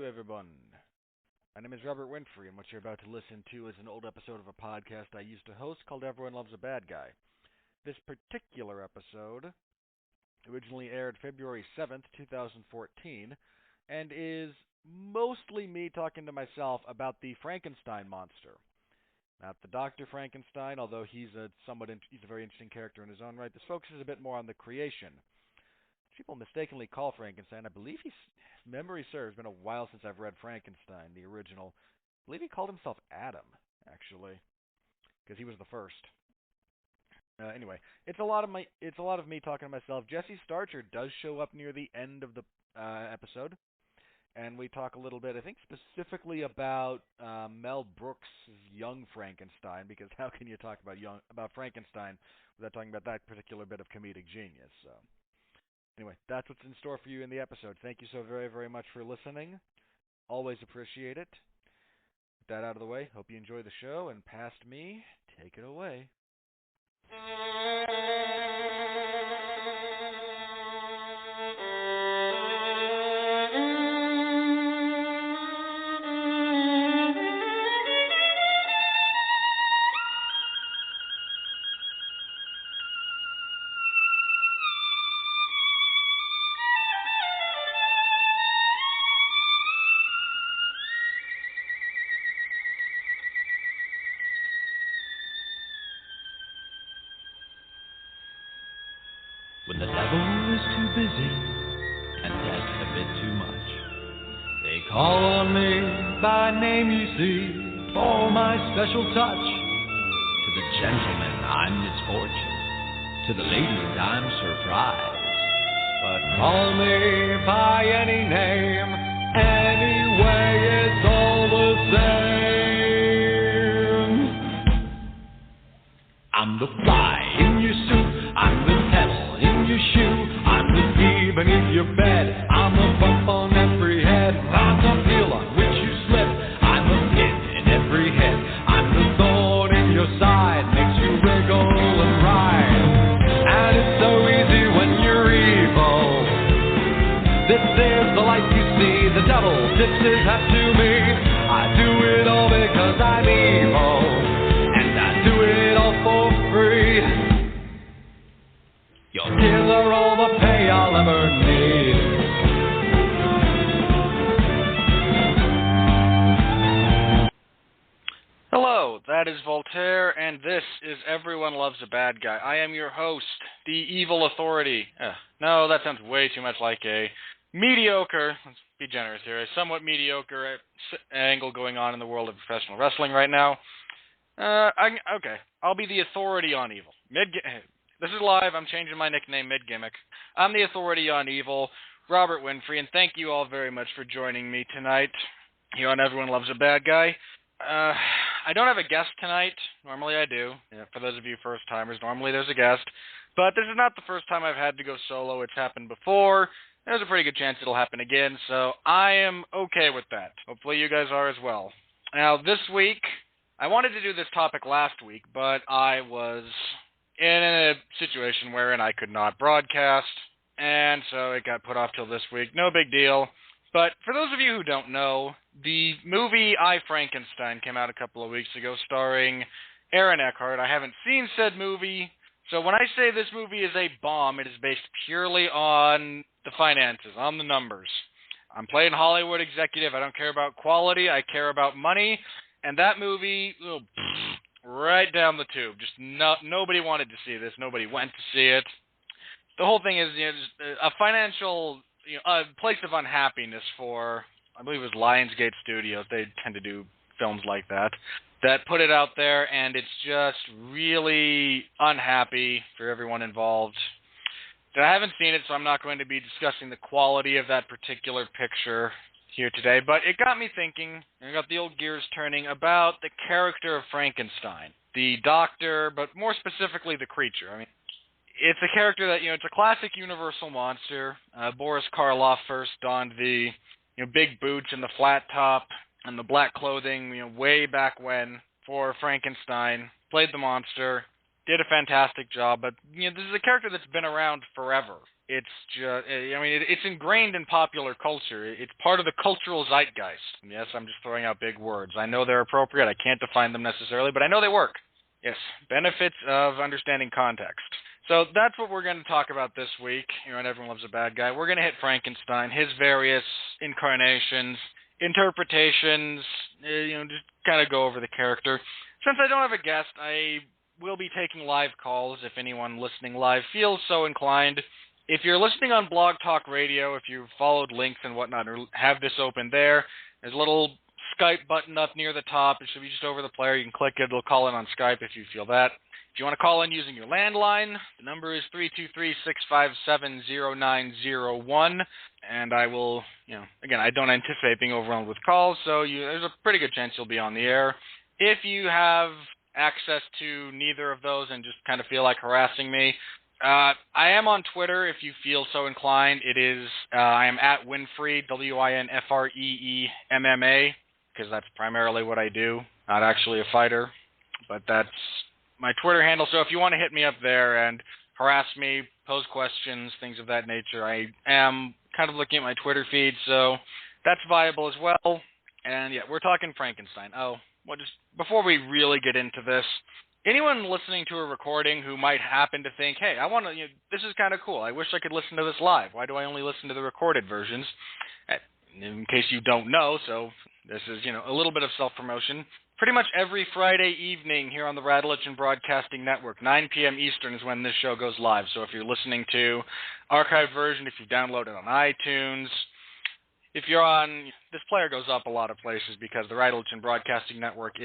everyone. My name is Robert Winfree, and what you're about to listen to is an old episode of a podcast I used to host called Everyone Loves a Bad Guy. This particular episode originally aired February 7th, 2014, and is mostly me talking to myself about the Frankenstein monster. Not the Dr. Frankenstein, although he's a very interesting character in his own right. This focuses a bit more on the creation. People mistakenly call Frankenstein. I believe if memory serves, it's been a while since I've read Frankenstein, the original. I believe he called himself Adam, actually, because he was the first. Anyway, it's a lot of me talking to myself. Jesse Starcher does show up near the end of the episode, and we talk a little bit, I think, specifically about Mel Brooks' Young Frankenstein, because how can you talk about Frankenstein without talking about that particular bit of comedic genius? So. Anyway, that's what's in store for you in the episode. Thank you so very, very much for listening. Always appreciate it. With that out of the way, hope you enjoy the show, and past me, take it away. When the devil is too busy and death a bit too much, they call on me by name, you see, for my special touch. To the gentlemen, I'm misfortune. To the ladies, I'm surprise. But call me by any name, anyway, it's all the same. I'm the fly in your suit, I'm the pebble in your shoe, I'm the bee beneath your bed, I'm the bump on every head, I'm the heel on which you slip, I'm the pin in every head, I'm the thorn in your side, makes you wriggle and writhe, and it's so easy when you're evil. This is the life you see, the devil tips his hat to me, I do it all because I'm evil, and I do it all for free. Your tears are all the pay I'll ever need. Hello, that is Voltaire, and this is Everyone Loves a Bad Guy. I am your host, the evil authority. No, that sounds way too much like a mediocre, let's be generous here, a somewhat mediocre angle going on in the world of professional wrestling right now. Okay, I'll be the authority on evil. This is live. I'm changing my nickname mid-gimmick. I'm the authority on evil, Robert Winfree, and thank you all very much for joining me tonight here on Everyone Loves a Bad Guy. I don't have a guest tonight. Normally I do. For those of you first-timers, normally there's a guest. But this is not the first time I've had to go solo. It's happened before. There's a pretty good chance it'll happen again, so I am okay with that. Hopefully you guys are as well. Now, this week, I wanted to do this topic last week, but I was in a situation wherein I could not broadcast, and so it got put off till this week. No big deal. But for those of you who don't know, the movie I, Frankenstein came out a couple of weeks ago starring Aaron Eckhart. I haven't seen said movie, so when I say this movie is a bomb, it is based purely on the finances, on the numbers. I'm playing Hollywood executive. I don't care about quality. I care about money. And that movie, right down the tube. Just nobody wanted to see this. Nobody went to see it. The whole thing is, just a financial, a place of unhappiness for, I believe it was Lionsgate Studios. They tend to do films like that put it out there, and it's just really unhappy for everyone involved. I haven't seen it, so I'm not going to be discussing the quality of that particular picture here today, but it got me thinking, and got the old gears turning about the character of Frankenstein, the doctor, but more specifically the creature. I mean, it's a character that, it's a classic universal monster. Boris Karloff first donned the, big boots and the flat top and the black clothing, way back when for Frankenstein, played the monster, did a fantastic job, but, this is a character that's been around forever. It's just, it's ingrained in popular culture. It's part of the cultural zeitgeist. And yes, I'm just throwing out big words. I know they're appropriate. I can't define them necessarily, but I know they work. Yes, benefits of understanding context. So that's what we're going to talk about this week. And Everyone Loves a Bad Guy. We're going to hit Frankenstein, his various incarnations, interpretations, just kind of go over the character. Since I don't have a guest, I will be taking live calls if anyone listening live feels so inclined. If you're listening on Blog Talk Radio, if you've followed links and whatnot, or have this open there, there's a little Skype button up near the top. It should be just over the player. You can click it. It'll call in on Skype if you feel that. If you want to call in using your landline, the number is 323-657-0901. And I will, again, I don't anticipate being overwhelmed with calls, so there's a pretty good chance you'll be on the air. If you have access to neither of those and just kind of feel like harassing me, I am on Twitter if you feel so inclined. It is, I am at Winfree, WINFREEMMA, because that's primarily what I do, not actually a fighter, but that's my Twitter handle. So if you want to hit me up there and harass me, pose questions, things of that nature, I am kind of looking at my Twitter feed, so that's viable as well. And yeah, we're talking Frankenstein. Just before we really get into this, anyone listening to a recording who might happen to think, hey, I want to, this is kind of cool. I wish I could listen to this live. Why do I only listen to the recorded versions? In case you don't know, so this is, a little bit of self-promotion. Pretty much every Friday evening here on the Radulich Broadcasting Network, 9 p.m. Eastern is when this show goes live. So if you're listening to archived version, if you've downloaded on iTunes, if you're on, this player goes up a lot of places because the Radulich Broadcasting Network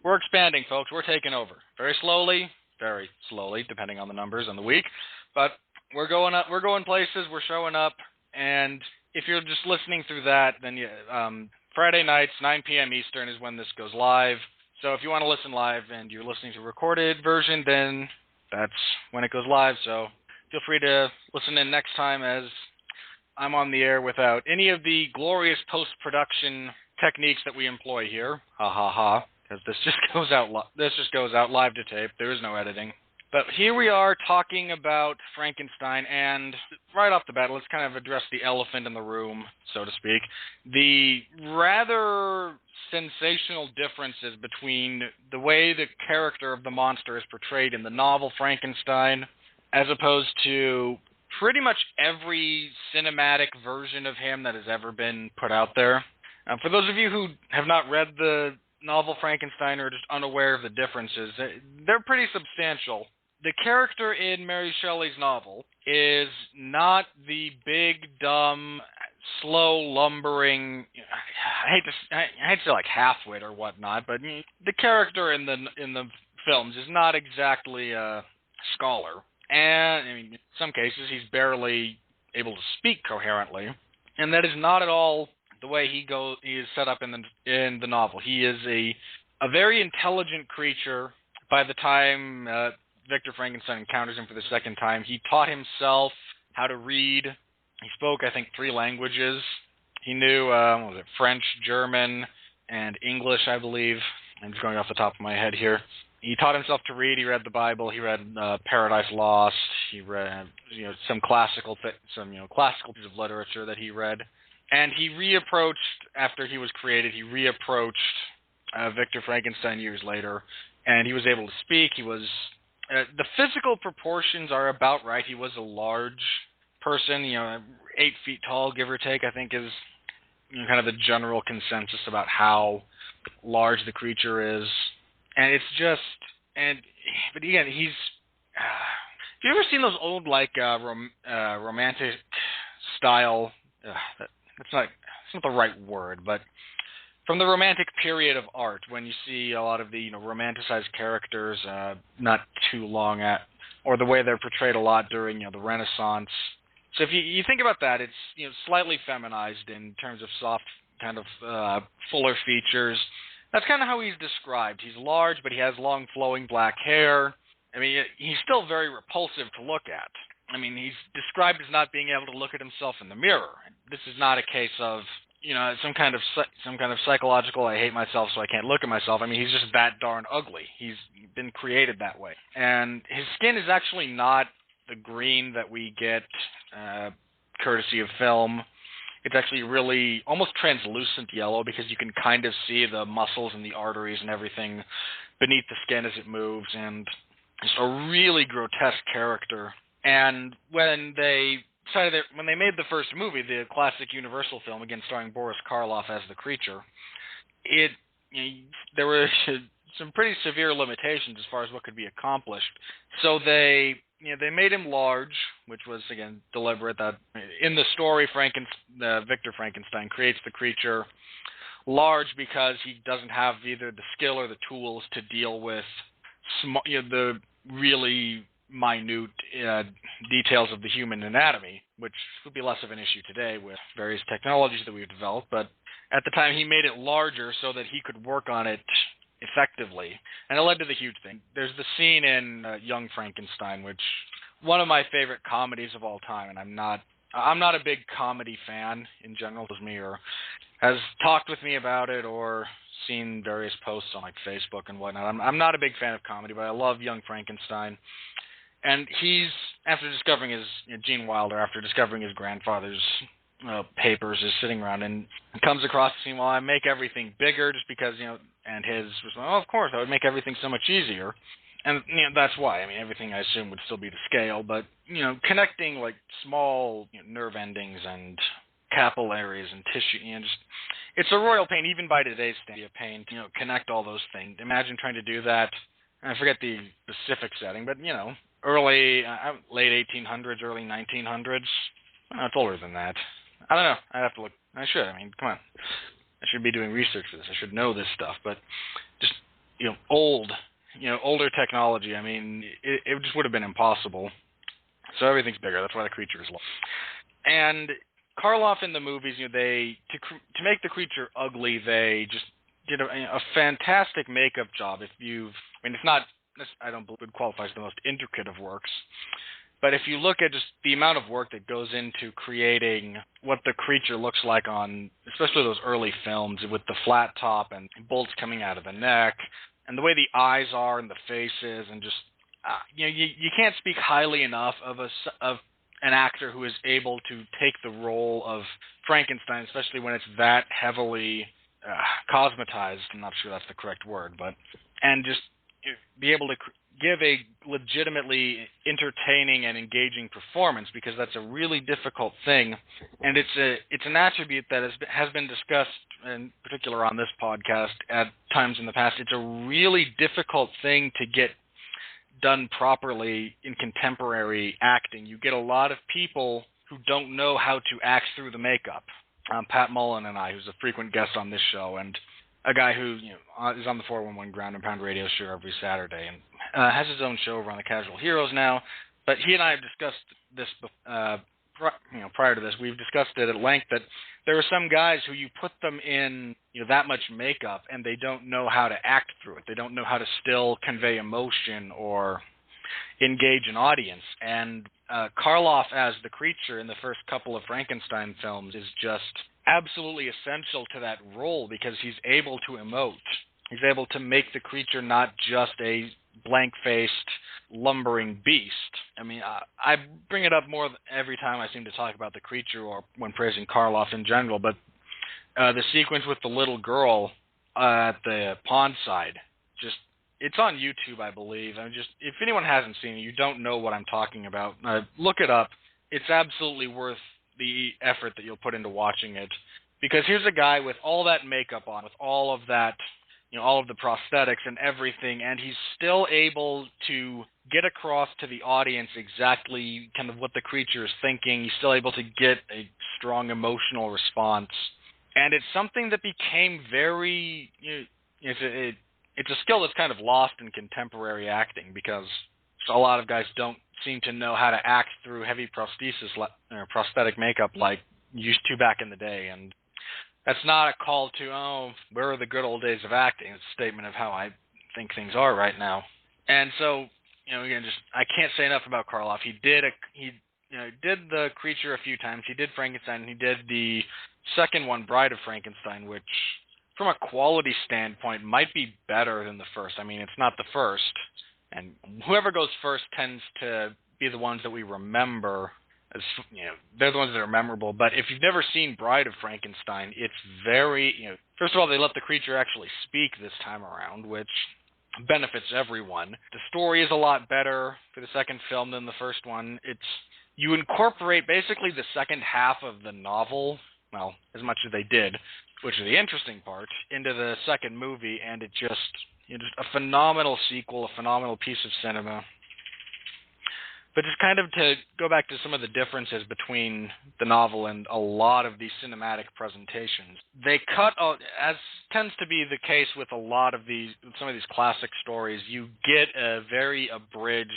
we're expanding, folks. We're taking over. Very slowly, depending on the numbers and the week. But we're going up, we're going places, we're showing up. And if you're just listening through that, then Friday nights, 9 p.m. Eastern is when this goes live. So if you want to listen live and you're listening to a recorded version, then that's when it goes live. So feel free to listen in next time as I'm on the air without any of the glorious post-production techniques that we employ here. Ha ha ha. Because this just goes out live to tape. There is no editing. But here we are talking about Frankenstein, and right off the bat, let's kind of address the elephant in the room, so to speak. The rather sensational differences between the way the character of the monster is portrayed in the novel Frankenstein, as opposed to pretty much every cinematic version of him that has ever been put out there. For those of you who have not read the novel Frankenstein or are just unaware of the differences, they're pretty substantial. The character in Mary Shelley's novel is not the big, dumb, slow, lumbering, I hate to say like half-wit or whatnot, but the character in the films is not exactly a scholar. And in some cases, he's barely able to speak coherently, and that is not at all the way he is set up in the novel. He is a very intelligent creature. By the time Victor Frankenstein encounters him for the second time, he taught himself how to read. He spoke, I think, 3 languages. He knew French, German, and English, I believe. I'm just going off the top of my head here. He taught himself to read. He read the Bible. He read Paradise Lost. He read some classical pieces of literature that he read. And he after he was created, he reapproached Victor Frankenstein years later, and he was able to speak. He was the physical proportions are about right. He was a large person, 8 feet tall, give or take, I think is kind of the general consensus about how large the creature is. And it's just, but again, have you ever seen those old, romantic style, that's not the right word, but from the romantic period of art, when you see a lot of the, romanticized characters, not too long or the way they're portrayed a lot during, the Renaissance. So if you think about that, it's, slightly feminized in terms of soft, kind of fuller features. That's kind of how he's described. He's large, but he has long, flowing black hair. He's still very repulsive to look at. He's described as not being able to look at himself in the mirror. This is not a case of, some kind of psychological, I hate myself so I can't look at myself. He's just that darn ugly. He's been created that way. And his skin is actually not the green that we get courtesy of film. It's actually really almost translucent yellow because you can kind of see the muscles and the arteries and everything beneath the skin as it moves, and just a really grotesque character. And when they made the first movie, the classic Universal film, again starring Boris Karloff as the creature, there were some pretty severe limitations as far as what could be accomplished. So they made him large, which was again deliberate. That in the story, Victor Frankenstein creates the creature large because he doesn't have either the skill or the tools to deal with the really minute details of the human anatomy, which would be less of an issue today with various technologies that we've developed. But at the time, he made it larger so that he could work on it effectively, and it led to the huge thing. There's the scene in Young Frankenstein, which one of my favorite comedies of all time, and I'm not a big comedy fan in general. As me or has talked with me about it or seen various posts on like Facebook and whatnot. I'm not a big fan of comedy, but I love Young Frankenstein. And he's, after discovering Gene Wilder, after discovering his grandfather's papers, is sitting around and comes across the scene, well, I make everything bigger just because, and his was, oh, of course, I would make everything so much easier. And that's why. I mean, everything I assume would still be to scale, but, connecting like small nerve endings and capillaries and tissue, it's a royal pain, even by today's standard, a pain to, connect all those things. Imagine trying to do that, and I forget the specific setting, but, late 1800s, early 1900s. It's older than that. I don't know. I'd have to look. I should. I mean, come on. I should be doing research for this. I should know this stuff. But just, older technology. I mean, it just would have been impossible. So everything's bigger. That's why the creature is large. And Karloff in the movies, to make the creature ugly, they just did a fantastic makeup job. It's not, I don't believe it qualifies as the most intricate of works, but if you look at just the amount of work that goes into creating what the creature looks like on, especially those early films with the flat top and bolts coming out of the neck, and the way the eyes are and the faces, and just you can't speak highly enough of an actor who is able to take the role of Frankenstein, especially when it's that heavily cosmetized. I'm not sure that's the correct word, but and just be able to give a legitimately entertaining and engaging performance, because that's a really difficult thing, and it's an attribute that has been discussed in particular on this podcast at times in the past. It's a really difficult thing to get done properly in contemporary acting. You get a lot of people who don't know how to act through the makeup. Pat Mullen and I, who's a frequent guest on this show, and a guy who is on the 411 Ground and Pound radio show every Saturday, and has his own show over on the Casual Heroes now. But he and I have discussed this prior to this. We've discussed it at length that there are some guys who you put them in that much makeup and they don't know how to act through it. They don't know how to still convey emotion or engage an audience. And Karloff as the creature in the first couple of Frankenstein films is just absolutely essential to that role, because he's able to emote. He's able to make the creature not just a blank-faced, lumbering beast. I mean, I bring it up more every time I seem to talk about the creature or when praising Karloff in general, but the sequence with the little girl at the pond side, it's on YouTube, I believe. If anyone hasn't seen it, you don't know what I'm talking about, look it up. It's absolutely worth the effort that you'll put into watching it, because here's a guy with all that makeup on, with all of that, all of the prosthetics and everything, and he's still able to get across to the audience exactly kind of what the creature is thinking. He's still able to get a strong emotional response, and it's something that became very, it's a skill that's kind of lost in contemporary acting, because a lot of guys don't seem to know how to act through heavy prosthetic makeup like used to back in the day. And that's not a call to, where are the good old days of acting? It's a statement of how I think things are right now. And so, again, I can't say enough about Karloff. He did the creature a few times. He did Frankenstein, and he did the second one, Bride of Frankenstein, which from a quality standpoint might be better than the first. I mean, it's not the first, and whoever goes first tends to be the ones that we remember as, they're the ones that are memorable. But if you've never seen Bride of Frankenstein, it's very, first of all, they let the creature actually speak this time around, which benefits everyone. The story is a lot better for the second film than the first one. You incorporate basically the second half of the novel, well, as much as they did, which is the interesting part, into the second movie, and it just a phenomenal sequel, a phenomenal piece of cinema. But just kind of to go back to some of the differences between the novel and a lot of these cinematic presentations, they cut out, as tends to be the case with some of these classic stories, you get a very abridged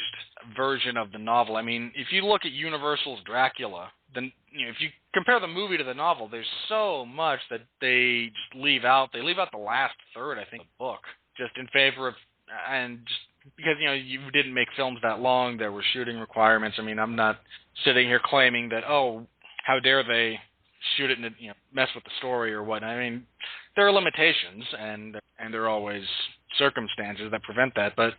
version of the novel. I mean, if you look at Universal's Dracula, then if you compare the movie to the novel, there's so much that they just leave out. They leave out the last third, I think, of the book, just in favor of, and just because, you didn't make films that long, there were shooting requirements. I mean, I'm not sitting here claiming that, oh, how dare they shoot it and, mess with the story or what. I mean, there are limitations, and there are always circumstances that prevent that, but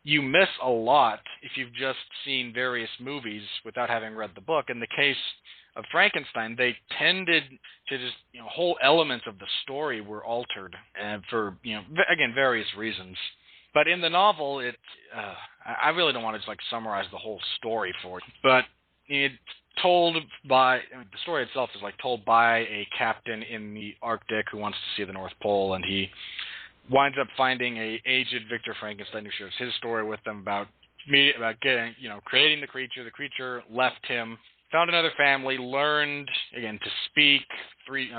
you miss a lot if you've just seen various movies without having read the book. In the case of Frankenstein, they tended to just, whole elements of the story were altered for, again, various reasons. But in the novel, I really don't want to just summarize the whole story for you. But it's told by, the story itself is told by a captain in the Arctic who wants to see the North Pole, and he winds up finding a aged Victor Frankenstein who shares his story with them about getting, creating the creature. The creature left him, found another family, learned, again, to speak three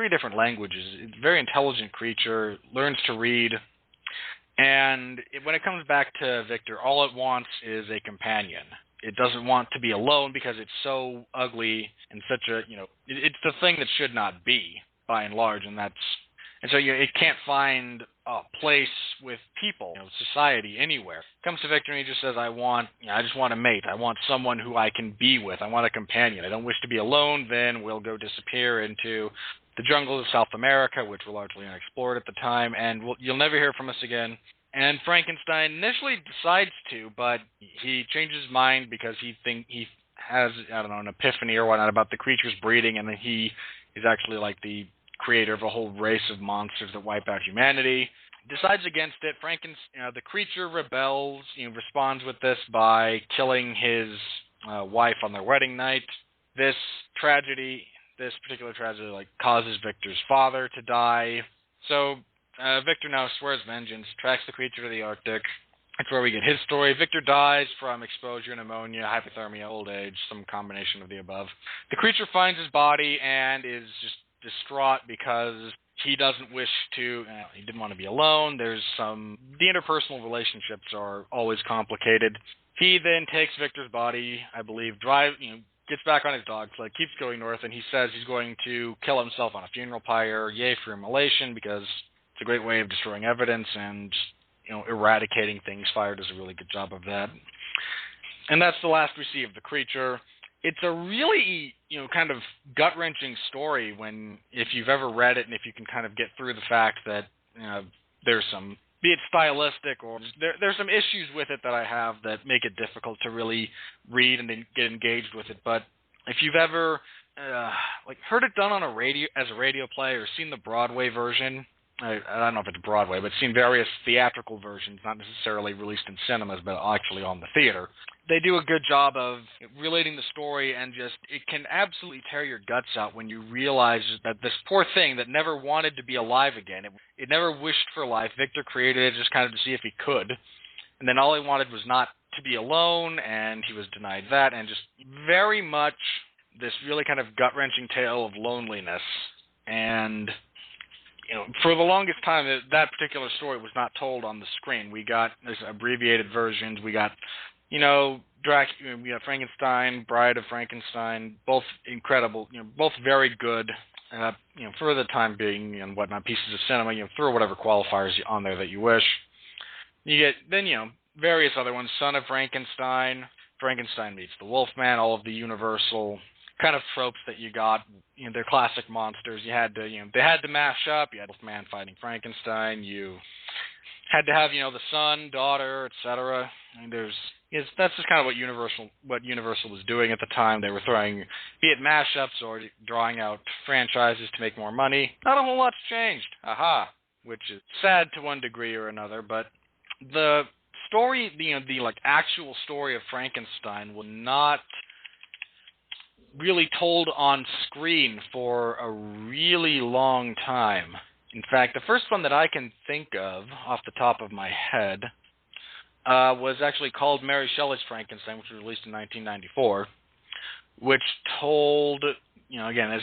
different languages. It's a very intelligent creature, learns to read. And when it comes back to Victor, all it wants is a companion. It doesn't want to be alone because it's so ugly and such a, it's the thing that should not be, by and large, and so it can't find a place with people, society, anywhere. It comes to Victor and he just says, I just want a mate. I want someone who I can be with. I want a companion. I don't wish to be alone. Then we'll go disappear into the jungles of South America, which were largely unexplored at the time, and you'll never hear from us again. And Frankenstein initially decides to, but he changes his mind because he has, an epiphany or whatnot about the creature's breeding, and then he is actually the creator of a whole race of monsters that wipe out humanity. Decides against it. The creature rebels, responds with this by killing his wife on their wedding night. This particular tragedy causes Victor's father to die. So Victor now swears vengeance, tracks the creature to the Arctic. That's where we get his story. Victor dies from exposure, pneumonia, hypothermia, old age, some combination of the above. The creature finds his body and is just distraught because he doesn't wish to, he didn't want to be alone. The interpersonal relationships are always complicated. He then takes Victor's body, I believe, gets back on his dog sled, keeps going north, and he says he's going to kill himself on a funeral pyre, yay for immolation, because it's a great way of destroying evidence and eradicating things. Fire does a really good job of that. And that's the last we see of the creature. It's a really, kind of gut-wrenching story if you've ever read it and if you can kind of get through the fact that, there's some, be it stylistic or there's some issues with it that I have that make it difficult to really read and then get engaged with it. But if you've ever, heard it done on as a radio play or seen the Broadway version, I don't know if it's Broadway, but seen various theatrical versions, not necessarily released in cinemas, but actually on the theater. They do a good job of relating the story, and it can absolutely tear your guts out when you realize that this poor thing that never wanted to be alive again, it never wished for life. Victor created it just kind of to see if he could, and then all he wanted was not to be alone, and he was denied that, and just very much this really kind of gut-wrenching tale of loneliness. And for the longest time, that particular story was not told on the screen. We got this abbreviated versions. We got, we got Frankenstein, Bride of Frankenstein, both incredible, both very good, for the time being and whatnot, pieces of cinema. Throw whatever qualifiers on there that you wish. You get then, various other ones. Son of Frankenstein, Frankenstein meets the Wolfman, all of the Universal kind of tropes that you got. They're classic monsters. You had to, they had to mash up. You had Wolfman fighting Frankenstein. You had to have, the son, daughter, etc. I mean, that's just kind of what Universal was doing at the time. They were throwing, be it mashups or drawing out franchises to make more money. Not a whole lot's changed. Aha. Which is sad to one degree or another, but the story, the actual story of Frankenstein was not really told on screen for a really long time. In fact, the first one that I can think of off the top of my head was actually called Mary Shelley's Frankenstein, which was released in 1994, which told, again,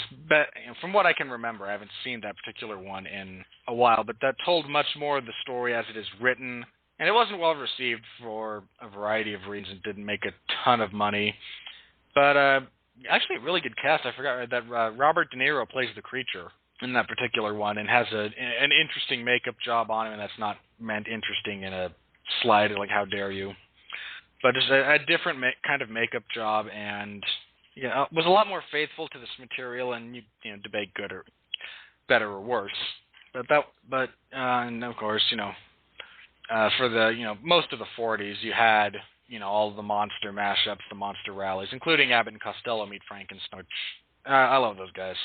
from what I can remember, I haven't seen that particular one in a while, but that told much more of the story as it is written, and it wasn't well received for a variety of reasons. It didn't make a ton of money, but actually a really good cast. I forgot that Robert De Niro plays the creature in that particular one and has an interesting makeup job on him, and that's not meant interesting in a slide like how dare you, but just a different kind of makeup job, and was a lot more faithful to this material, and you debate good or better or worse, and of course for the most of the 40s you had all of the monster mashups, the monster rallies, including Abbott and Costello Meet Frankenstein, which I love those guys.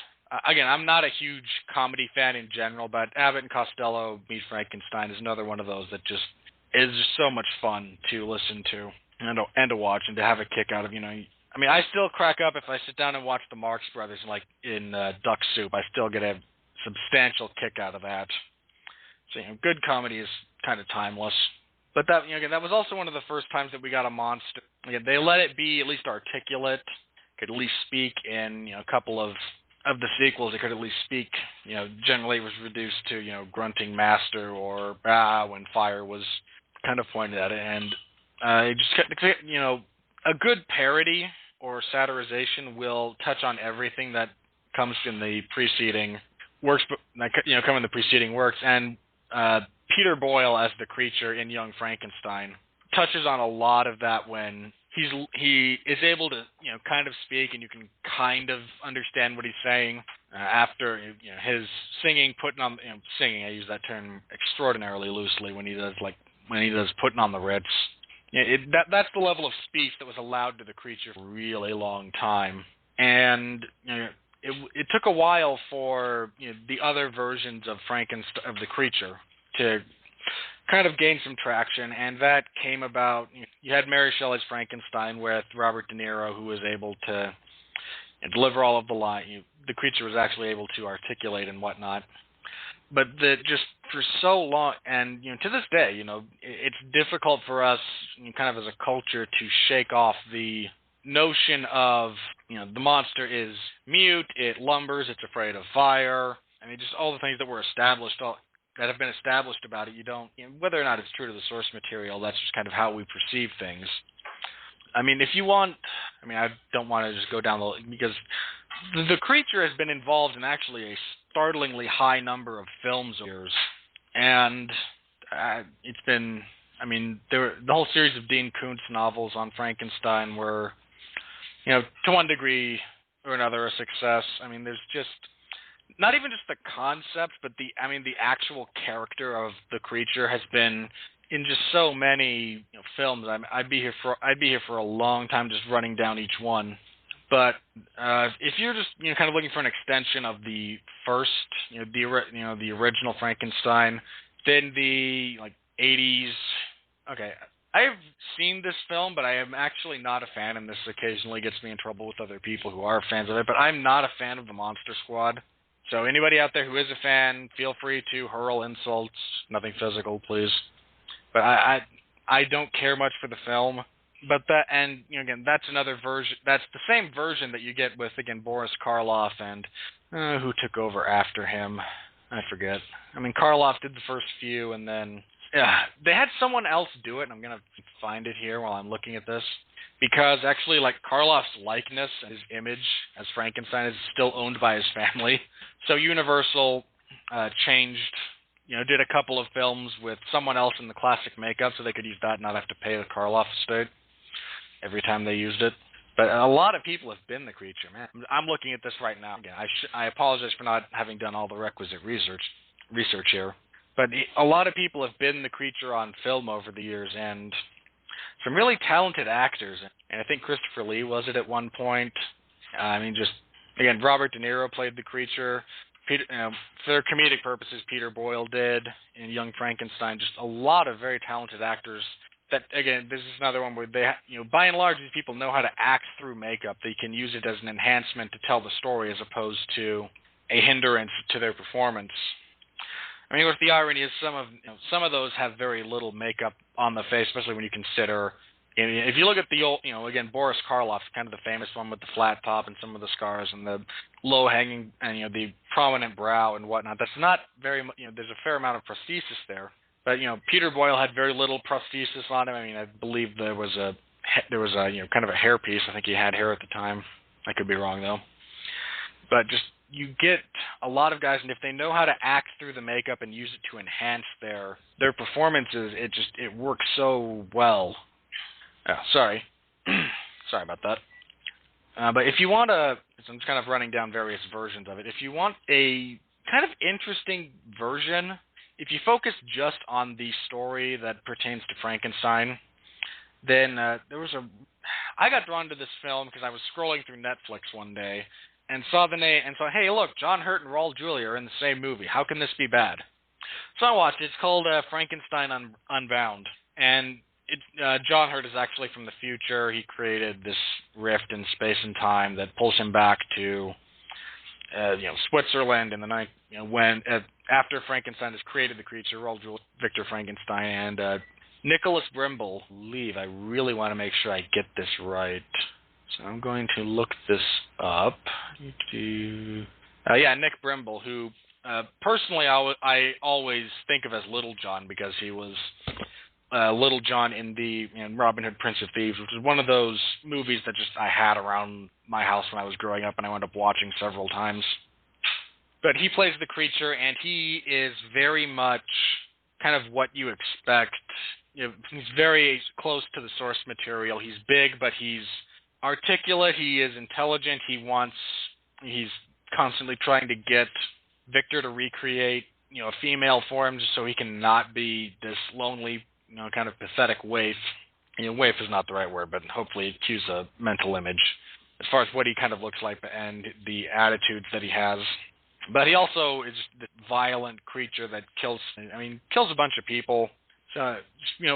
Again, I'm not a huge comedy fan in general, but Abbott and Costello Meet Frankenstein is another one of those that just is just so much fun to listen to and to watch and to have a kick out of. I still crack up if I sit down and watch the Marx Brothers in Duck Soup. I still get a substantial kick out of that. So good comedy is kind of timeless. But that that was also one of the first times that we got a monster. Again, they let it be at least articulate, could at least speak in a couple of the sequels. It could at least speak. Generally it was reduced to grunting master or when fire was kind of pointed at it, and it just a good parody or satirization will touch on everything that comes in the preceding works, come in the preceding works, and Peter Boyle as the creature in Young Frankenstein touches on a lot of that when he is able to kind of speak, and you can kind of understand what he's saying after his singing, putting on singing. I use that term extraordinarily loosely when he does putting on the Ritz. That's the level of speech that was allowed to the creature for a really long time, and it took a while for the other versions of Frankenstein, of the creature, to kind of gain some traction, and that came about. You had Mary Shelley's Frankenstein with Robert De Niro, who was able to deliver all of the line. The creature was actually able to articulate and whatnot. But just for so long, and to this day, it's difficult for us, kind of as a culture, to shake off the notion of the monster is mute, it lumbers, it's afraid of fire. I mean, just all the things that were established, that have been established about it. You don't, whether or not it's true to the source material, that's just kind of how we perceive things. I mean, if you want, I don't want to just go down because the creature has been involved in actually a startlingly high number of films over the years, and it's been, the whole series of Dean Koontz novels on Frankenstein were, to one degree or another, a success. There's just not even just the concept, but the actual character of the creature has been in just so many films. I'd be here for a long time just running down each one. But if you're just kind of looking for an extension of the first, the original Frankenstein, then the 80s. Okay, I've seen this film, but I am actually not a fan, and this occasionally gets me in trouble with other people who are fans of it. But I'm not a fan of the Monster Squad. So anybody out there who is a fan, feel free to hurl insults. Nothing physical, please. But I don't care much for the film. But that, and again, that's another version. That's the same version that you get with, again, Boris Karloff and who took over after him. I forget. Karloff did the first few, and then they had someone else do it. And I'm gonna find it here while I'm looking at this, because actually, Karloff's likeness and his image as Frankenstein is still owned by his family. So Universal changed. Did a couple of films with someone else in the classic makeup, so they could use that and not have to pay the Karloff estate every time they used it. But a lot of people have been the creature, man. I'm looking at this right now. Again, I apologize for not having done all the requisite research here. But a lot of people have been the creature on film over the years, and some really talented actors. And I think Christopher Lee was it at one point. Just, again, Robert De Niro played the creature. For comedic purposes, Peter Boyle did in Young Frankenstein. Just a lot of very talented actors. That, again, this is another one where they, by and large, these people know how to act through makeup. They can use it as an enhancement to tell the story as opposed to a hindrance to their performance. I mean, what the irony is, some of those have very little makeup on the face, especially when you consider, if you look at the old, again, Boris Karloff's kind of the famous one with the flat top and some of the scars and the low-hanging, and, the prominent brow and whatnot. That's not very much, there's a fair amount of prosthesis there. But, Peter Boyle had very little prosthesis on him. I mean, I believe there was a kind of a hairpiece. I think he had hair at the time. I could be wrong, though. But just, you get a lot of guys, and if they know how to act through the makeup and use it to enhance their performances, it works so well. Oh, sorry. Sorry about that. But if you want I'm just kind of running down various versions of it. If you want a kind of interesting version, if you focus just on the story that pertains to Frankenstein, then I got drawn to this film because I was scrolling through Netflix one day and saw the name and saw, hey, look, John Hurt and Raul Julia are in the same movie. How can this be bad? So I watched it. It's called Frankenstein Unbound. And John Hurt is actually from the future. He created this rift in space and time that pulls him back to Switzerland in the night, when after Frankenstein has created the creature, Raul Julia, Victor Frankenstein, and Nicholas Brimble leave. I really want to make sure I get this right. So I'm going to look this up. Nick Brimble, who personally I always think of as Little John because he was Little John in Robin Hood, Prince of Thieves, which is one of those movies that just I had around my house when I was growing up, and I wound up watching several times. But he plays the creature, and he is very much kind of what you expect. He's very close to the source material. He's big, but he's articulate. He is intelligent. He's constantly trying to get Victor to recreate, a female form just so he can not be this lonely, kind of pathetic waif. Waif is not the right word, but hopefully it cues a mental image as far as what he kind of looks like and the attitudes that he has. But he also is the violent creature that kills a bunch of people. So,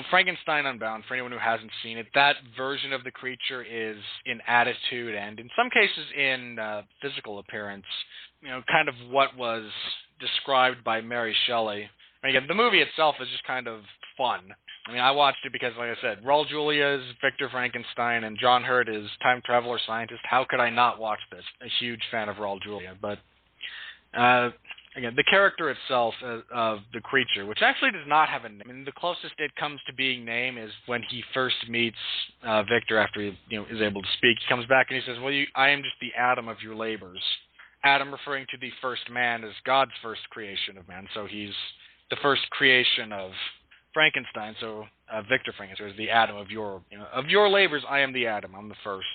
Frankenstein Unbound, for anyone who hasn't seen it, that version of the creature is in attitude and in some cases in physical appearance, kind of what was described by Mary Shelley. Again, the movie itself is just kind of fun. I watched it because, like I said, Raul Julia is Victor Frankenstein and John Hurt is time traveler scientist. How could I not watch this? A huge fan of Raul Julia. But, again, the character itself of the creature, which actually does not have a name. The closest it comes to being named is when he first meets Victor after he is able to speak. He comes back and he says, well, I am just the Adam of your labors. Adam referring to the first man as God's first creation of man. So he's the first creation of Frankenstein. So Victor Frankenstein is the Adam of your labors. I am the Adam. I'm the first.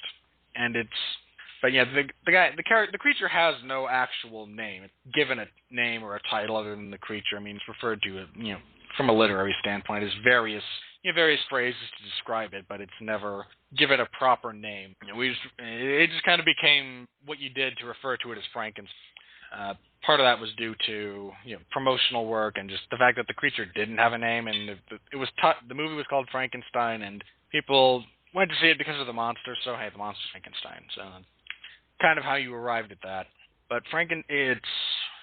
And but yeah, the creature has no actual name. It's given a name or a title other than the creature. It's referred to, from a literary standpoint, as various phrases to describe it, but it's never given a proper name. It just kind of became what you did to refer to it as Frankenstein. Part of that was due to promotional work and just the fact that the creature didn't have a name, and the movie was called Frankenstein, and people went to see it because of the monster. So hey, the monster's Frankenstein. So kind of how you arrived at that. But it's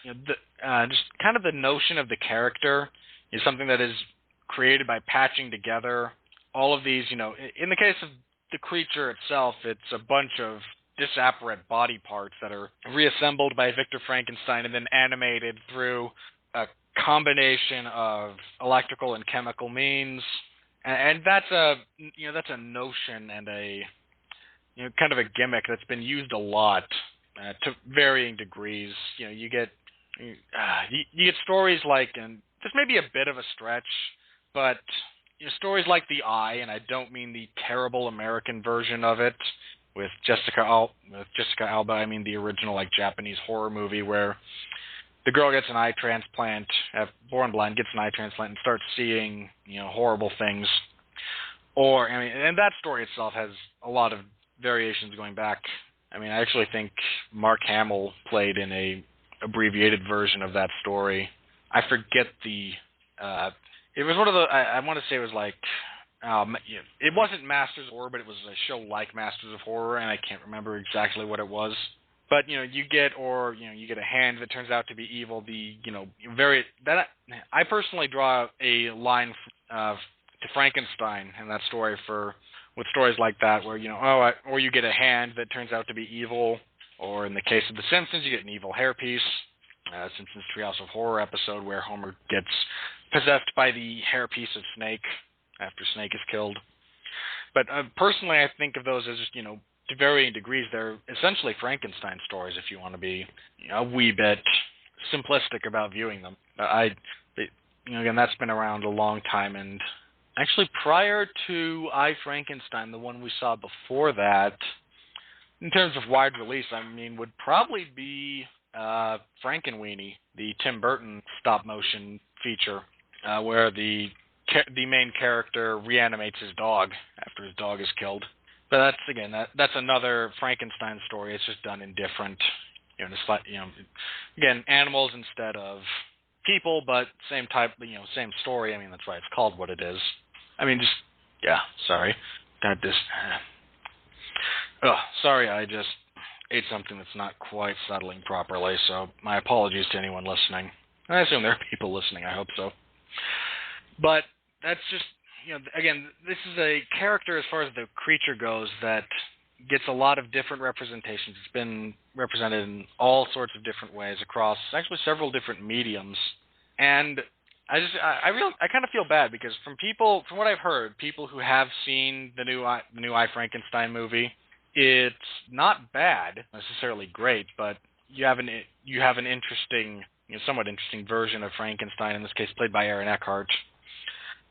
just kind of the notion of the character is something that is created by patching together all of these. In the case of the creature itself, it's a bunch of disparate body parts that are reassembled by Victor Frankenstein and then animated through a combination of electrical and chemical means, and that's a notion and a kind of a gimmick that's been used a lot to varying degrees. You get stories like, and this may be a bit of a stretch, but stories like The Eye, and I don't mean the terrible American version of it with Jessica Alba. I mean the original Japanese horror movie where the girl gets an eye transplant, born blind, gets an eye transplant, and starts seeing, horrible things. Or, and that story itself has a lot of variations going back. I actually think Mark Hamill played in a abbreviated version of that story. I forget the, it was one of the, I want to say it was like, it wasn't Masters of Horror, but it was a show like Masters of Horror, and I can't remember exactly what it was. But, you get a hand that turns out to be evil. I personally draw a line to Frankenstein in that story with stories like that, where, or you get a hand that turns out to be evil, or in the case of The Simpsons, you get an evil hairpiece. Simpsons Treehouse of Horror episode where Homer gets possessed by the hairpiece of Snake after Snake is killed. But personally, I think of those as just, to varying degrees, they're essentially Frankenstein stories if you want to be a wee bit simplistic about viewing them. Again, that's been around a long time, and actually prior to I, Frankenstein, the one we saw before that, in terms of wide release, would probably be Frankenweenie, the Tim Burton stop-motion feature, where the main character reanimates his dog after his dog is killed. But that's another Frankenstein story. It's just done in different, again, animals instead of people, but same type, same story. That's why it's called what it is. Sorry. Got this. Sorry, I just ate something that's not quite settling properly, so my apologies to anyone listening. I assume there are people listening, I hope so. But that's just, again, this is a character as far as the creature goes that gets a lot of different representations. It's been represented in all sorts of different ways across actually several different mediums. And I kind of feel bad because from what I've heard, people who have seen the new I, Frankenstein movie, it's not bad, necessarily great, but you have an interesting, somewhat interesting version of Frankenstein, in this case played by Aaron Eckhart,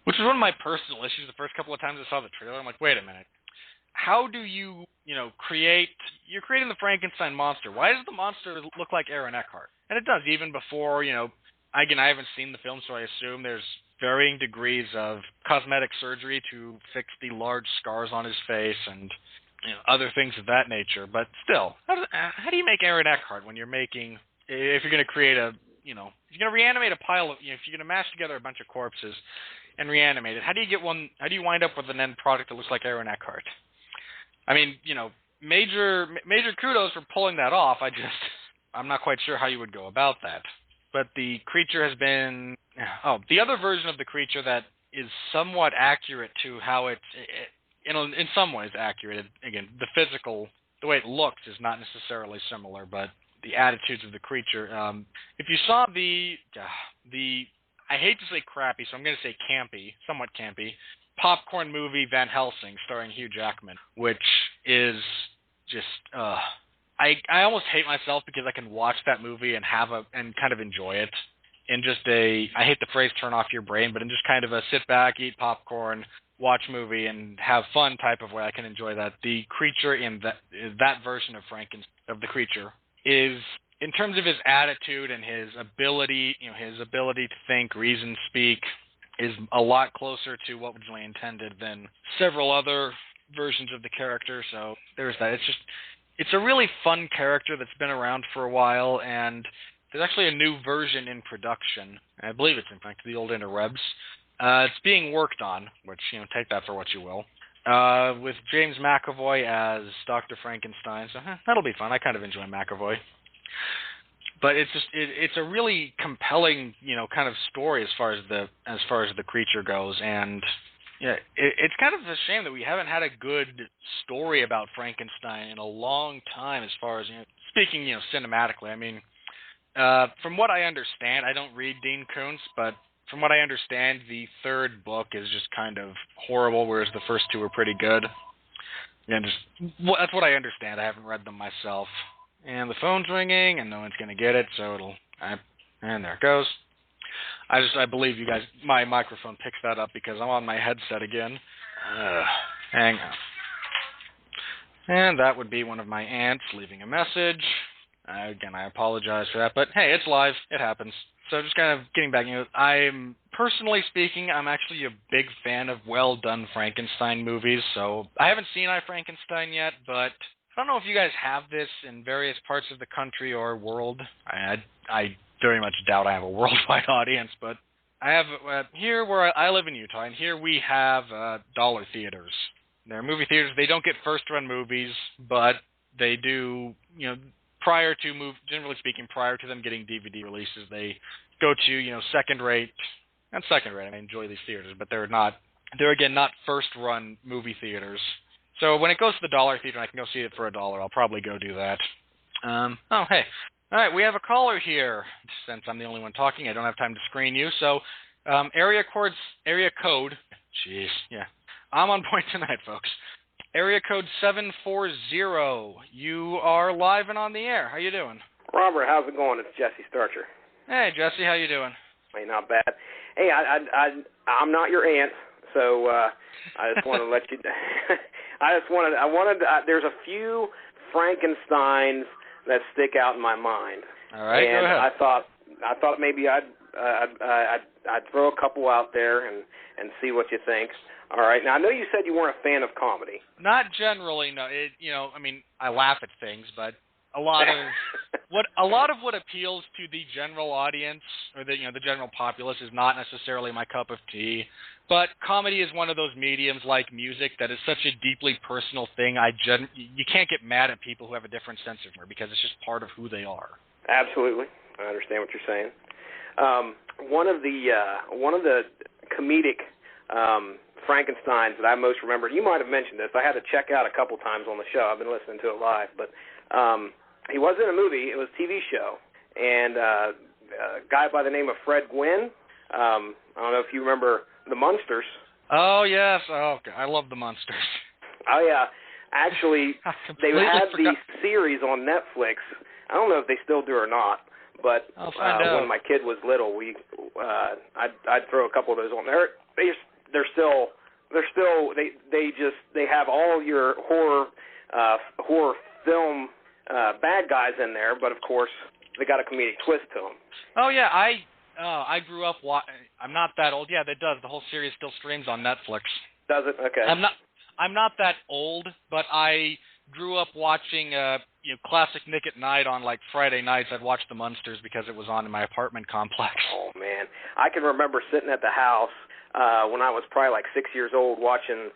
which is one of my personal issues. The first couple of times I saw the trailer, I'm like, wait a minute. How do you're creating the Frankenstein monster. Why does the monster look like Aaron Eckhart? And it does, even before, again, I haven't seen the film, so I assume there's varying degrees of cosmetic surgery to fix the large scars on his face and other things of that nature. But still, how do you make Aaron Eckhart when you're making, if you're going to create if you're going to reanimate a pile of, if you're going to mash together a bunch of corpses and reanimate it, how do you wind up with an end product that looks like Aaron Eckhart? Major kudos for pulling that off. I'm not quite sure how you would go about that. But the creature has been, the other version of the creature that is somewhat accurate to how in some ways accurate. Again, the way it looks is not necessarily similar, but the attitudes of the creature. If you saw the I hate to say crappy, so I'm going to say campy, somewhat campy, popcorn movie Van Helsing starring Hugh Jackman, which is just, I almost hate myself because I can watch that movie and and kind of enjoy it in just I hate the phrase turn off your brain, but in just kind of a sit back, eat popcorn, watch movie, and have fun type of way. I can enjoy that. The creature in that version of Frankenstein, of the creature, is, in terms of his attitude and his ability, his ability to think, reason, speak, is a lot closer to what was originally intended than several other versions of the character. So there's that. It's a really fun character that's been around for a while, and there's actually a new version in production. I believe it's, in fact, the old interwebs. It's being worked on, which, take that for what you will, with James McAvoy as Dr. Frankenstein. So that'll be fun. I kind of enjoy McAvoy. But it's a really compelling, kind of story as far as the creature goes, and it's kind of a shame that we haven't had a good story about Frankenstein in a long time. As far as speaking, cinematically. From what I understand, I don't read Dean Koontz, but from what I understand, the third book is just kind of horrible, whereas the first two were pretty good. And that's what I understand. I haven't read them myself. And the phone's ringing, and no one's going to get it, so and there it goes. I believe you guys, my microphone picks that up because I'm on my headset again. Hang on. And that would be one of my aunts leaving a message. Again, I apologize for that, but hey, it's live. It happens. So just kind of getting back, I'm, personally speaking, I'm actually a big fan of well-done Frankenstein movies, so I haven't seen I, Frankenstein yet, but I don't know if you guys have this in various parts of the country or world. I very much doubt I have a worldwide audience, but I have, here where I live in Utah, and here we have dollar theaters. They're movie theaters. They don't get first-run movies, but they do, generally speaking, prior to them getting DVD releases, they go to, second-rate, not second-rate, I enjoy these theaters, but they're again, not first-run movie theaters. So when it goes to the dollar theater and I can go see it for $1, I'll probably go do that. Oh, hey. All right, we have a caller here. Since I'm the only one talking, I don't have time to screen you. So area code, jeez, yeah. I'm on point tonight, folks. Area code 740. You are live and on the air. How you doing? Robert, how's it going? It's Jesse Starcher. Hey, Jesse, how you doing? Hey, not bad. Hey, I'm not your aunt, so I just want to let you. There's a few Frankensteins that stick out in my mind. All right, and go ahead. I thought maybe I'd throw a couple out there and see what you think. All right. Now I know you said you weren't a fan of comedy. Not generally, no. I laugh at things, but a lot of what appeals to the general audience or the general populace is not necessarily my cup of tea. But comedy is one of those mediums like music that is such a deeply personal thing. You can't get mad at people who have a different sense of humor because it's just part of who they are. Absolutely, I understand what you're saying. One of the comedic Frankensteins that I most remember, you might have mentioned this. I had to check out a couple times on the show. I've been listening to it live, but he wasn't a movie. It was a TV show, and a guy by the name of Fred Gwynn. I don't know if you remember the Munsters. Oh yes, I love the Munsters. Oh yeah, actually, they had the series on Netflix. I don't know if they still do or not, but when my kid was little, I'd throw a couple of those on there. They have all your horror film bad guys in there, but of course they got a comedic twist to them. Oh yeah, I grew up. I'm not that old. Yeah, that does. The whole series still streams on Netflix. Does it? Okay. I'm not that old, but I grew up watching classic Nick at Night on like Friday nights. I'd watch the Munsters because it was on in my apartment complex. Oh man, I can remember sitting at the house when I was probably like 6 years old watching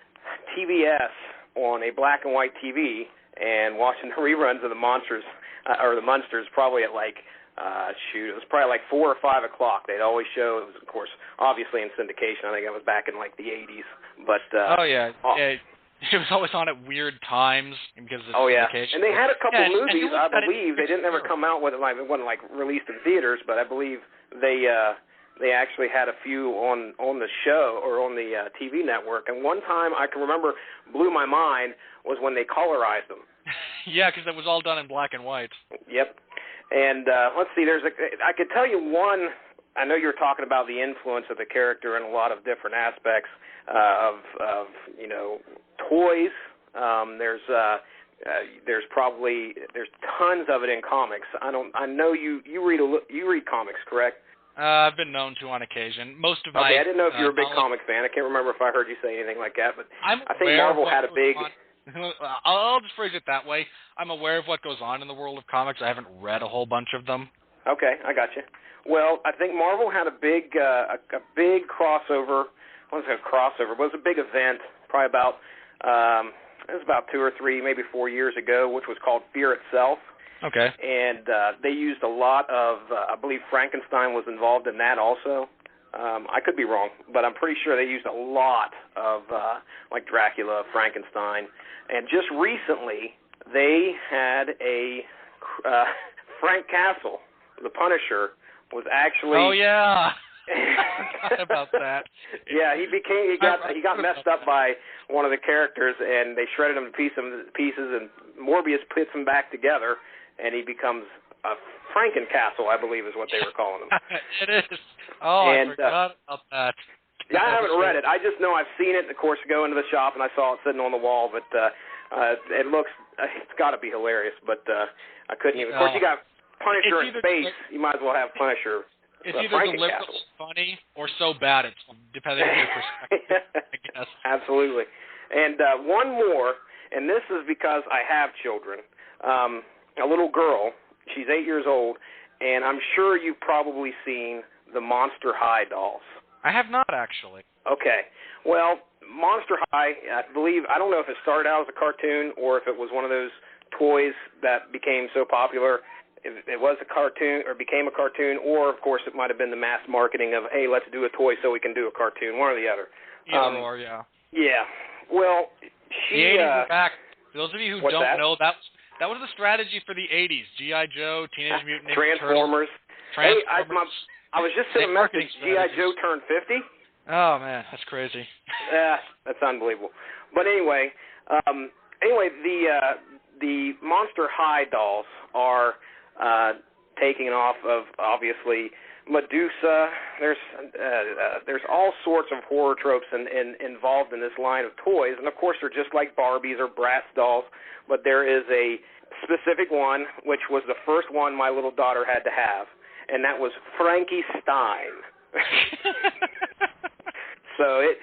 TBS on a black and white TV and watching the reruns of the Munsters probably at like it was probably like 4 or 5 o'clock. They'd always show. It was, of course, obviously in syndication. I think it was back in like the 80s. But it was always on at weird times because of syndication. And they had a couple movies. I believe they didn't ever come out with it. It wasn't like released in theaters, but I believe they actually had a few on the show or on the TV network. And one time I can remember blew my mind was when they colorized them. Yeah, because it was all done in black and white. Yep. And let's see, I could tell you one. I know you're talking about the influence of the character in a lot of different aspects of toys. There's tons of it in comics. I know you read comics, correct? I've been known to on occasion. Most of my I didn't know if you were a big comic fan. I can't remember if I heard you say anything like that, but I think Marvel had a big. I'll just phrase it that way. I'm aware of what goes on in the world of comics. I haven't read a whole bunch of them. Okay, I got you. Well, I think Marvel had a big crossover. I wasn't a crossover, but it was a big event, probably about it was about 2 or 3, maybe 4 years ago, which was called Fear Itself. Okay. And they used a lot of, I believe Frankenstein was involved in that also. I could be wrong, but I'm pretty sure they used a lot of like Dracula, Frankenstein, and just recently they had a Frank Castle, the Punisher, was actually. Oh yeah. I forgot about that. Yeah, he got messed up by one of the characters, and they shredded him to pieces, and Morbius puts him back together, and he becomes a Frankencastle, I believe is what they were calling him. It is. Oh, I forgot about that. Yeah, I haven't read it. I just know I've seen it. Of course, go into the shop, and I saw it sitting on the wall, but It's got to be hilarious, but I couldn't even. Of course, you got Punisher in space. You might as well have Punisher. It's either deliberately funny or so bad it's depending on your perspective, I guess. Absolutely. And one more, and this is because I have children. A little girl, she's 8 years old, and I'm sure you've probably seen the Monster High dolls. I have not, actually. Okay. Well, Monster High, I don't know if it started out as a cartoon or if it was one of those toys that became so popular. If it was a cartoon or became a cartoon, or, of course, it might have been the mass marketing of, hey, let's do a toy so we can do a cartoon, one or the other. Either or, yeah. Yeah. Well, the 80s are back. For those of you who don't know, that was the strategy for the 80s. G.I. Joe, Teenage Mutant Ninja Transformers. Turtles. Hey, I was just sending a message. G.I. Joe turned 50. Oh, man, that's crazy. Yeah, that's unbelievable. But anyway, the Monster High dolls are taking off of, obviously, Medusa. There's all sorts of horror tropes involved in this line of toys, and of course they're just like Barbies or Bratz dolls, but there is a specific one which was the first one my little daughter had to have, and that was Frankenstein. So it's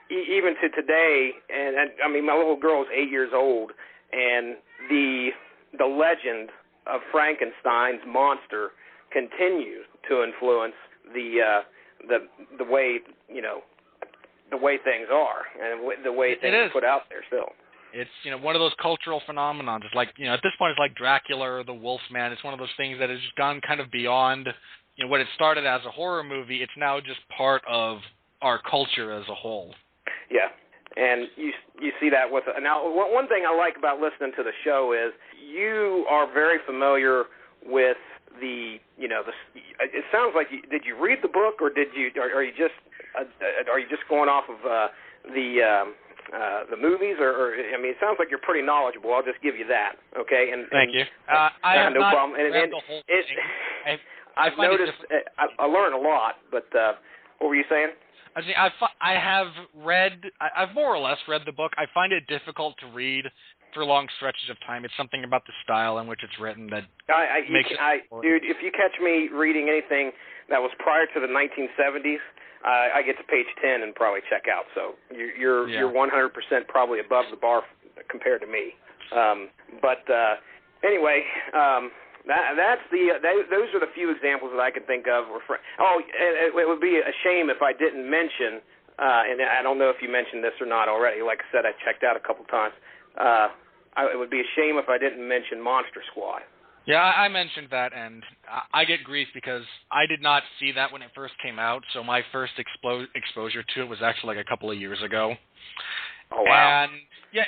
even to today, and I mean my little girl is 8 years old, and the legend of Frankenstein's monster continues to influence the way the way things are and the way things are put out there still. It's one of those cultural phenomenons. It's like at this point it's like Dracula or the Wolfman. It's one of those things that has just gone kind of beyond what it started as a horror movie. It's now just part of our culture as a whole. Yeah. And you see that with now. One thing I like about listening to the show is you are very familiar with the. It sounds like did you read the book or are you just going off of the movies or I mean it sounds like you're pretty knowledgeable. I'll just give you that. Okay. Thank you. I have no not problem. read the whole thing. I've noticed. I learn a lot. But what were you saying? I've more or less read the book. I find it difficult to read for long stretches of time. It's something about the style in which it's written that makes it. Dude, if you catch me reading anything that was prior to the 1970s, I get to page 10 and probably check out. So you're 100% probably above the bar compared to me. Anyway. Those are the few examples that I can think of. It would be a shame if I didn't mention, and I don't know if you mentioned this or not already. Like I said, I checked out a couple times. It would be a shame if I didn't mention Monster Squad. Yeah, I mentioned that, and I get grief because I did not see that when it first came out, so my first exposure to it was actually like a couple of years ago. Oh, wow. And, yeah,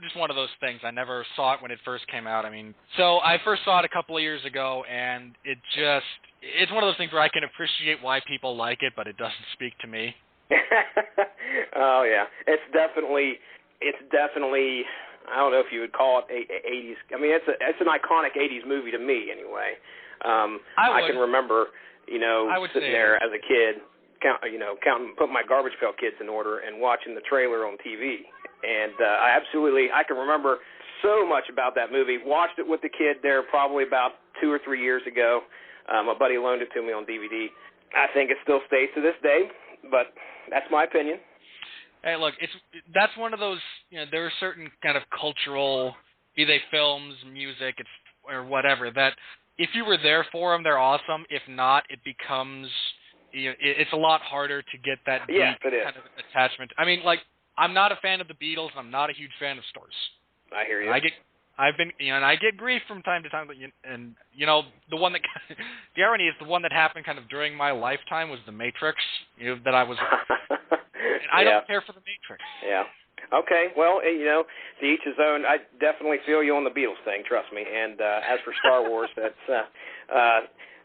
just one of those things. I never saw it when it first came out. I mean, so I first saw it a couple of years ago, and it's one of those things where I can appreciate why people like it, but it doesn't speak to me. Oh, yeah. It's definitely, I don't know if you would call it 80s. I mean, it's an iconic 80s movie to me, anyway. I can remember, sitting there as a kid, counting, putting my garbage pail kids in order and watching the trailer on TV. And I can remember so much about that movie. Watched it with the kid there probably about 2 or 3 years ago. My buddy loaned it to me on DVD. I think it still stays to this day, but that's my opinion. Hey, look, that's one of those, there are certain kind of cultural, be they films, music, or whatever, that if you were there for them, they're awesome. If not, it becomes, it's a lot harder to get that deep kind of attachment. I mean, like, I'm not a fan of the Beatles. I'm not a huge fan of Stars. I hear you. And I get grief from time to time. And the one that the irony is the one that happened kind of during my lifetime was The Matrix. That I was. And I don't care for The Matrix. Yeah. Okay. Well, to each his own. I definitely feel you on the Beatles thing. Trust me. And as for Star Wars, that's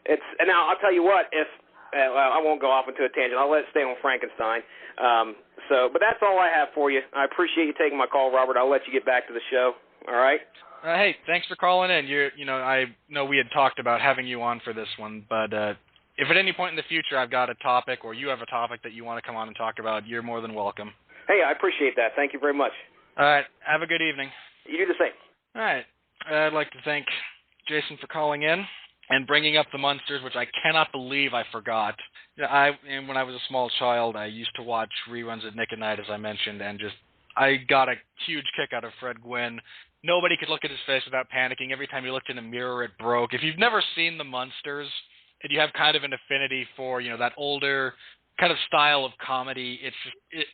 it's. And now I'll tell you what. If I won't go off into a tangent. I'll let it stay on Frankenstein. But that's all I have for you. I appreciate you taking my call, Robert. I'll let you get back to the show. All right? Hey, thanks for calling in. I know we had talked about having you on for this one, but if at any point in the future I've got a topic or you have a topic that you want to come on and talk about, you're more than welcome. Hey, I appreciate that. Thank you very much. All right. Have a good evening. You do the same. All right. I'd like to thank Jason for calling in and bringing up the Munsters, which I cannot believe I forgot. And when I was a small child, I used to watch reruns at Nick at Night, as I mentioned, and I got a huge kick out of Fred Gwynn. Nobody could look at his face without panicking. Every time you looked in a mirror, it broke. If you've never seen the Munsters and you have kind of an affinity for, that older kind of style of comedy,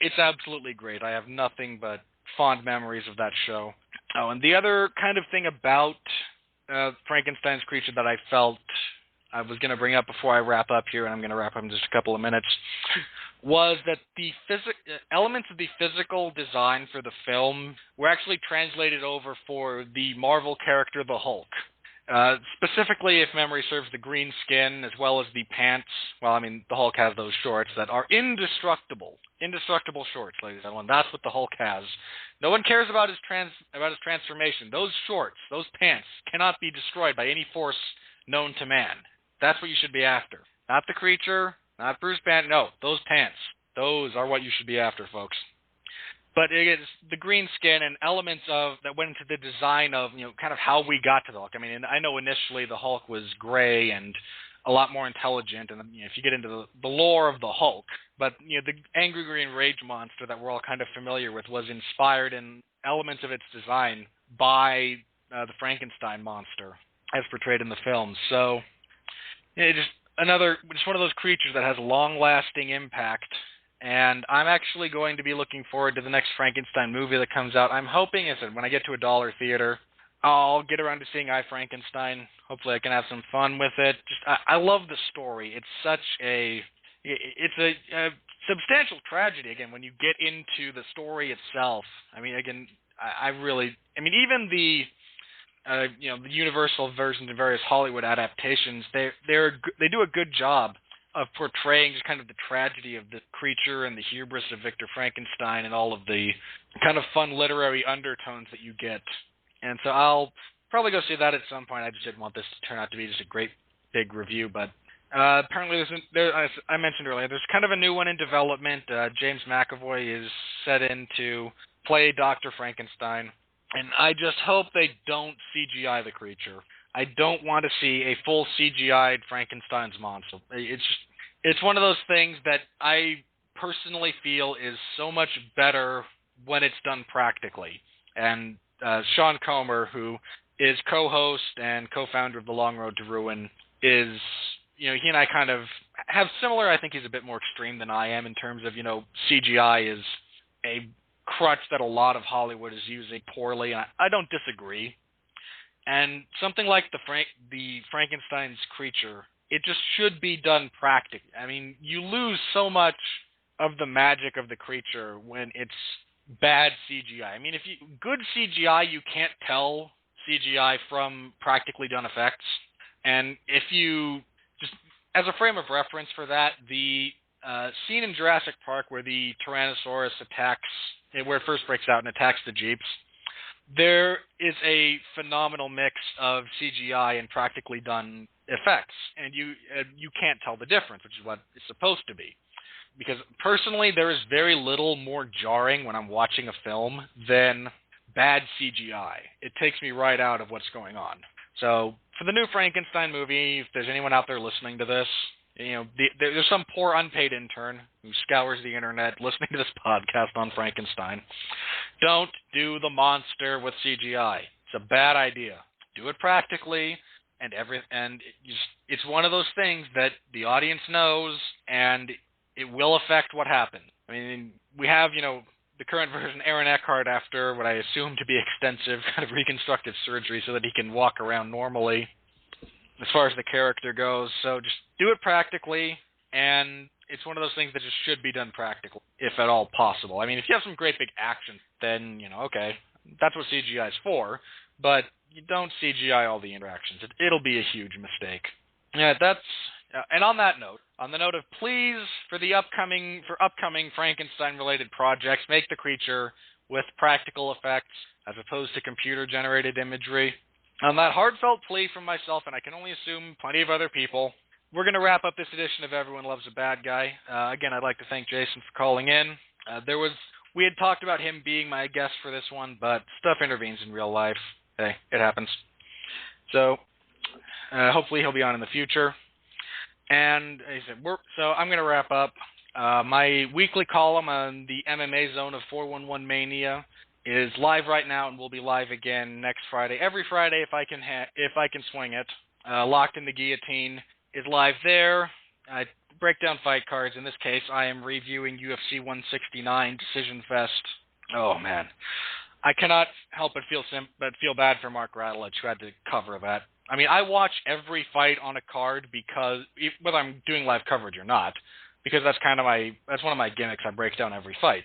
it's absolutely great. I have nothing but fond memories of that show. Oh, and the other kind of thing about Frankenstein's creature that I felt I was going to bring up before I wrap up here, and I'm going to wrap up in just a couple of minutes, was that the elements of the physical design for the film were actually translated over for the Marvel character, the Hulk. Specifically, if memory serves, the green skin as well as the pants. Well, I mean, the Hulk has those shorts that are indestructible. Indestructible shorts, ladies and gentlemen. That's what the Hulk has. No one cares about his transformation. Those shorts, those pants, cannot be destroyed by any force known to man. That's what you should be after. Not the creature, not Bruce Banner. No, those pants. Those are what you should be after, folks. But it's the green skin and elements of that went into the design of, kind of how we got to the Hulk. I mean, I know initially the Hulk was gray and a lot more intelligent, and if you get into the lore of the Hulk, but the angry green rage monster that we're all kind of familiar with was inspired in elements of its design by the Frankenstein monster as portrayed in the film. So just one of those creatures that has long-lasting impact. And I'm actually going to be looking forward to the next Frankenstein movie that comes out. I'm hoping, when I get to a dollar theater, I'll get around to seeing I, Frankenstein. Hopefully I can have some fun with it. I love the story. It's a substantial tragedy, again, when you get into the story itself. I mean, again, even the the Universal versions and various Hollywood adaptations, they do a good job of portraying just kind of the tragedy of the creature and the hubris of Victor Frankenstein and all of the kind of fun literary undertones that you get. And so I'll probably go see that at some point. I just didn't want this to turn out to be just a great big review, but apparently as I mentioned earlier, there's kind of a new one in development. James McAvoy is set in to play Dr. Frankenstein, and I just hope they don't CGI the creature. I don't want to see a full CGI'd Frankenstein's monster. It's one of those things that I personally feel is so much better when it's done practically. And Sean Comer, who is co-host and co-founder of The Long Road to Ruin, is, he and I kind of have similar, I think he's a bit more extreme than I am in terms of, CGI is a crutch that a lot of Hollywood is using poorly, and I don't disagree. And something like the Frankenstein's creature, it just should be done practically. I mean, you lose so much of the magic of the creature when it's bad CGI. I mean, good CGI, you can't tell CGI from practically done effects. And if you just, as a frame of reference for that, the scene in Jurassic Park where the Tyrannosaurus where it first breaks out and attacks the Jeeps, there is a phenomenal mix of CGI and practically done effects, and you can't tell the difference, which is what it's supposed to be. Because personally, there is very little more jarring when I'm watching a film than bad CGI. It takes me right out of what's going on. So for the new Frankenstein movie, if there's anyone out there listening to this, there's some poor unpaid intern who scours the internet listening to this podcast on Frankenstein. Don't do the monster with CGI. It's a bad idea. Do it practically, and it's one of those things that the audience knows, and it will affect what happens. I mean, we have, the current version, Aaron Eckhart, after what I assume to be extensive kind of reconstructive surgery so that he can walk around normally as far as the character goes. So just do it practically, and it's one of those things that just should be done practically, if at all possible. I mean, if you have some great big action, then, okay, that's what CGI is for, but you don't CGI all the interactions. It'll be a huge mistake. Yeah, and on that note, on the note of please, for upcoming Frankenstein-related projects, make the creature with practical effects as opposed to computer-generated imagery. On that heartfelt plea from myself, and I can only assume plenty of other people, we're going to wrap up this edition of Everyone Loves a Bad Guy. Again, I'd like to thank Jason for calling in. There was We had talked about him being my guest for this one, but stuff intervenes in real life. Hey, it happens. So hopefully he'll be on in the future. And so I'm going to wrap up. My weekly column on the MMA Zone of 411 Mania is live right now and will be live again next Friday. Every Friday if I can swing it. Locked in the Guillotine is live there. I break down fight cards. In this case, I am reviewing UFC 169 Decision Fest. Oh, man. I cannot help but feel bad for Mark Radulich, who had to cover that. I mean, I watch every fight on a card because, whether I'm doing live coverage or not, because that's one of my gimmicks. I break down every fight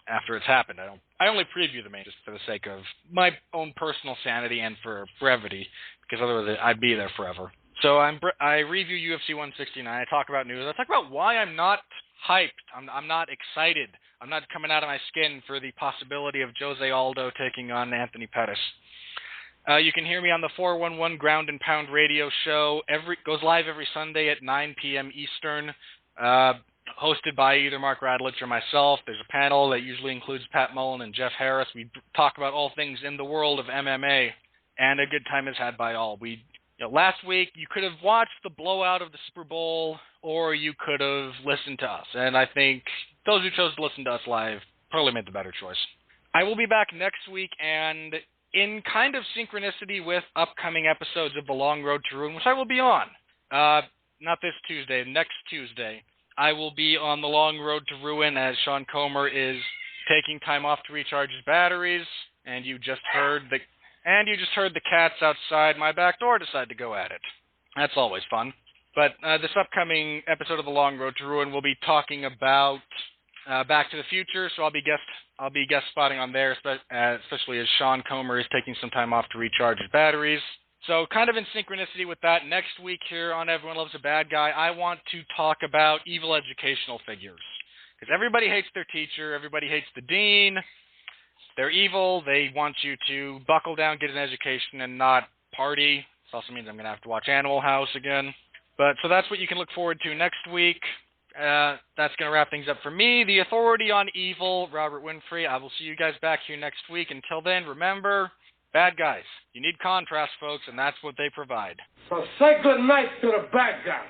after it's happened. I only preview the main just for the sake of my own personal sanity and for brevity, because otherwise I'd be there forever. So I review UFC 169. I talk about news. I talk about why I'm not hyped. I'm not excited. I'm not coming out of my skin for the possibility of Jose Aldo taking on Anthony Pettis. You can hear me on the 411 Ground and Pound radio show. Goes live every Sunday at 9 p.m. Eastern. Hosted by either Mark Radulich or myself. There's a panel that usually includes Pat Mullen and Jeff Harris. We talk about all things in the world of MMA, and a good time is had by all. Last week, you could have watched the blowout of the Super Bowl, or you could have listened to us. And I think those who chose to listen to us live probably made the better choice. I will be back next week, and in kind of synchronicity with upcoming episodes of The Long Road to Ruin, which I will be on, not this Tuesday, next Tuesday, I will be on The Long Road to Ruin as Sean Comer is taking time off to recharge his batteries, and you just heard the cats outside my back door decide to go at it. That's always fun. But this upcoming episode of The Long Road to Ruin will be talking about Back to the Future, so I'll be guest spotting on there, especially as Sean Comer is taking some time off to recharge his batteries. So kind of in synchronicity with that, next week here on Everyone Loves a Bad Guy, I want to talk about evil educational figures. Because everybody hates their teacher, everybody hates the dean. They're evil. They want you to buckle down, get an education, and not party. This also means I'm going to have to watch Animal House again. So that's what you can look forward to next week. That's going to wrap things up for me, the authority on evil, Robert Winfree. I will see you guys back here next week. Until then, remember, bad guys. You need contrast, folks, and that's what they provide. So say good night to the bad guys.